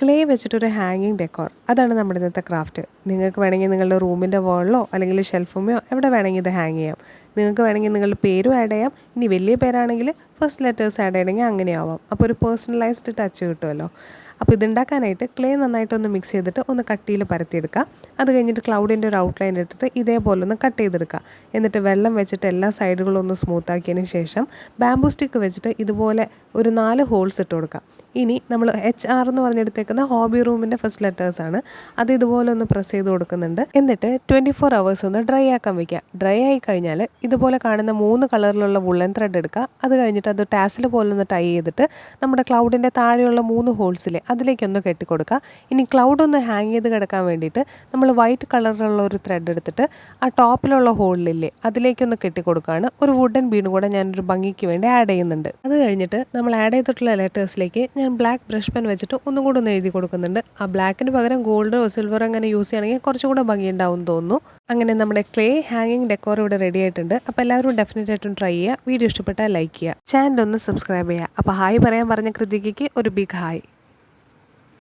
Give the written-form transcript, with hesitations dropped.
Clay വെച്ചിട്ടൊരു ഹാങ്ങിങ് decor, അതാണ് നമ്മുടെ ഇന്നത്തെ ക്രാഫ്റ്റ്. നിങ്ങൾക്ക് വേണമെങ്കിൽ നിങ്ങളുടെ റൂമിൻ്റെ വാളിലോ അല്ലെങ്കിൽ ഷെൽഫുമോ എവിടെ വേണമെങ്കിൽ ഇത് ഹാങ് ചെയ്യാം. നിങ്ങൾക്ക് വേണമെങ്കിൽ നിങ്ങളുടെ പേരും ആഡ് ചെയ്യാം. ഇനി വലിയ പേരാണെങ്കിൽ ഫസ്റ്റ് ലെറ്റേഴ്സ് ആഡ് ചെയ്യണമെങ്കിൽ അങ്ങനെ ആവാം. അപ്പോൾ ഒരു പേഴ്സണലൈസ്ഡ് ടച്ച് കിട്ടുമല്ലോ. അപ്പോൾ ഇതുണ്ടാക്കാനായിട്ട് ക്ലേ നന്നായിട്ടൊന്ന് മിക്സ് ചെയ്തിട്ട് ഒന്ന് കട്ടിയിൽ പരത്തിയെടുക്കുക. അത് കഴിഞ്ഞിട്ട് ക്ലൗഡിൻ്റെ ഒരു ഔട്ട്ലൈൻ ഇട്ടിട്ട് ഇതേപോലെ ഒന്ന് കട്ട് ചെയ്തെടുക്കുക. എന്നിട്ട് വെള്ളം വെച്ചിട്ട് എല്ലാ സൈഡുകളും ഒന്ന് സ്മൂത്താക്കിയതിന് ശേഷം ബാംബൂ സ്റ്റിക്ക് വെച്ചിട്ട് ഇതുപോലെ ഒരു 4 ഹോൾസ് ഇട്ട് കൊടുക്കുക. ഇനി നമ്മൾ HR എന്ന് പറഞ്ഞെടുത്തേക്കുന്ന ഹോബി റൂമിൻ്റെ ഫസ്റ്റ് ലെറ്റേഴ്സാണ്. അത് ഇതുപോലെ ഒന്ന് പ്രസ് ചെയ്ത് കൊടുക്കുന്നുണ്ട്. എന്നിട്ട് 24 hours ഒന്ന് ഡ്രൈ ആക്കാൻ വയ്ക്കുക. ഡ്രൈ ആയി കഴിഞ്ഞാൽ ഇതുപോലെ കാണുന്ന 3 കളറിലുള്ള വുള്ളൻ ത്രെഡ് എടുക്കുക. അത് കഴിഞ്ഞിട്ട് അത് ടാസിൽ പോലെ ഒന്ന് ടൈ ചെയ്തിട്ട് നമ്മുടെ ക്ലൗഡിൻ്റെ താഴെയുള്ള 3 ഹോൾസിൽ അതിലേക്കൊന്ന് കെട്ടിക്കൊടുക്കുക. ഇനി ക്ലൗഡ് ഒന്ന് ഹാങ് ചെയ്ത് കിടക്കാൻ വേണ്ടിയിട്ട് നമ്മൾ വൈറ്റ് കളറിലുള്ള ഒരു ത്രെഡ് എടുത്തിട്ട് ആ ടോപ്പിലുള്ള ഹോളിലില്ലേ അതിലേക്കൊന്ന് കെട്ടിക്കൊടുക്കുകയാണ്. ഒരു വുഡൻ ബീഡ് കൂടെ ഞാനൊരു ഭംഗിക്ക് വേണ്ടി ആഡ് ചെയ്യുന്നുണ്ട്. അത് കഴിഞ്ഞിട്ട് നമ്മൾ ആഡ് ചെയ്തിട്ടുള്ള ലെറ്റേഴ്സിലേക്ക് ഞാൻ ബ്ലാക്ക് ബ്രഷ് പെൻ വെച്ചിട്ട് ഒന്നും കൂടെ ഒന്ന് എഴുതി കൊടുക്കുന്നുണ്ട്. ആ ബ്ലാക്കിന് പകരം ഗോൾഡോ സിൽവറോ അങ്ങനെ യൂസ് ചെയ്യുകയാണെങ്കിൽ കുറച്ചും കൂടെ ഭംഗിയുണ്ടാവും തോന്നുന്നു. അങ്ങനെ നമ്മുടെ ക്ലേ ഹാങ്ങിങ് ഡെക്കോർ ഇവിടെ റെഡി ആയിട്ടുണ്ട്. അപ്പോൾ എല്ലാവരും ഡെഫിനറ്റ് ആയിട്ടും ട്രൈ ചെയ്യുക. വീഡിയോ ഇഷ്ടപ്പെട്ടാൽ ലൈക്ക് ചെയ്യുക, ചാനൽ ഒന്ന് സബ്സ്ക്രൈബ് ചെയ്യുക. അപ്പോൾ ഹായ് പറയാൻ പറഞ്ഞ കൃതികയ്ക്ക് ഒരു ബിഗ് ഹായ്.